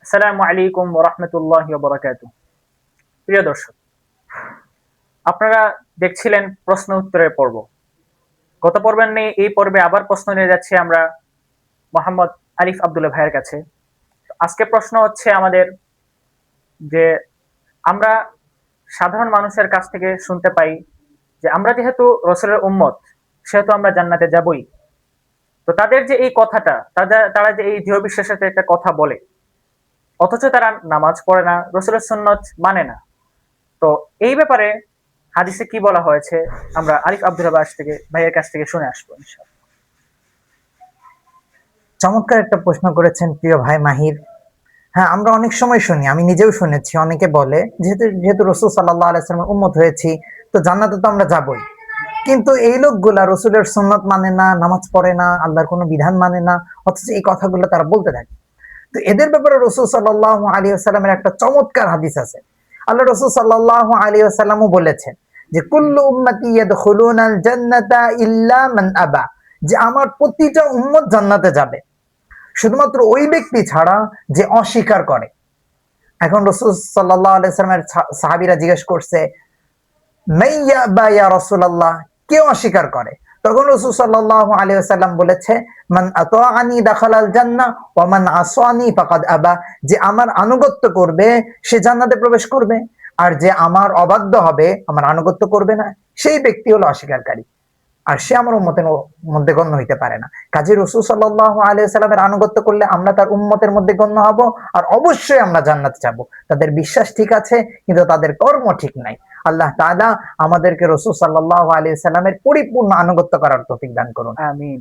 আসসালামু আলাইকুম ওয়া রাহমাতুল্লাহি ওয়া বারাকাতুহু। প্রিয় দর্শক, আপনারা দেখছিলেন প্রশ্ন উত্তরের পর্ব। গত পর্বের নিয়ে এই পর্বে আবার প্রশ্ন নিয়ে যাচ্ছি আমরা মোহাম্মদ আরিফ আব্দুল্লাহ ভাইয়ের কাছে। আজকে প্রশ্ন হচ্ছে আমাদের যে আমরা সাধারণ মানুষের কাছ থেকে শুনতে পাই যে আমরা যেহেতু রাসূলের উম্মত সেহেতু আমরা জান্নাতে যাবই। তো তাদের যে এই কথাটা, তারা যে এই দৃঢ় বিশ্বাসের সাথে একটা কথা বলে, অথচ তারা নামাজ পড়ে না, রাসূলের সুন্নত মানে না। তো এই ব্যাপারে হাদিসে কি বলা হয়েছে আমরা আরিফ আব্দুল ভাইয়ের কাছ থেকে শুনে আসবো ইনশাআল্লাহ। চমৎকার একটা প্রশ্ন করেছেন প্রিয় ভাই মাহির। হ্যাঁ, আমরা অনেক সময় শুনি, আমি নিজেও শুনেছি, অনেকে বলে যেহেতু যেহেতু রসুল সাল্লাল্লাহু আলাইহি ওয়াসাল্লামের উম্মত হয়েছি তো জান্নাতে তো আমরা যাবই। কিন্তু এই লোকগুলা রসুলের সুন্নত মানে না, নামাজ পড়ে না, আল্লাহর কোনো বিধান মানে না, অথচ এই কথাগুলো তারা বলতে থাকে। তো এদের ব্যাপারে রসুল সাল্লাল্লাহু আলাইহি ওয়াসাল্লামের একটা চমৎকার হাদিস আছে। আল্লাহ রসুল সাল্লাল্লাহু আলাইহি ওয়াসাল্লামও বলেছেন যে কুল্লু উম্মতি ইয়াদখুলুনাল জান্নাতা ইল্লা মান আবা, যে আমার প্রতিটা উম্মত জান্নাতে যাবে শুধুমাত্র ওই ব্যক্তি ছাড়া যে অস্বীকার করে। এখন রাসূল সাল্লাল্লাহু আলাইহি ওয়াসাল্লামের সাহাবীরা জিজ্ঞেস করছে, মাইয়া বা ইয়া রাসূলুল্লাহ, কে অস্বীকার করে? তখন রাসূল সাল্লাল্লাহু আলাইহি ওয়াসাল্লাম বলেছে, মান আতাআনি দাখালাল জান্নাহ ওয়া মান আসানি ফাকাদ আবা, যে আমার আনুগত্য করবে সে জান্নাতে প্রবেশ করবে, আর যে আমার অবাধ্য হবে, আমার আনুগত্য করবে না, সেই ব্যক্তি হলো অস্বীকারী, আর সে আমার উম্মতের মধ্যে গণ্য হইতে পারে না। কাজী রাসূল সাল্লাল্লাহু আলাইহি ওয়াসাল্লামের আনুগত্য করলে আমরা তার উম্মতের মধ্যে গণ্য হব, আর অবশ্যই আমরা জান্নাতে যাব। তাদের বিশ্বাস ঠিক আছে কিন্তু তাদের কর্ম ঠিক নাই। আল্লাহ তাআলা আমাদেরকে রাসূল সাল্লাল্লাহু আলাইহি ওয়াসাল্লামের পরিপূর্ণ আনুগত্য করার তৌফিক দান করুন। আমিন।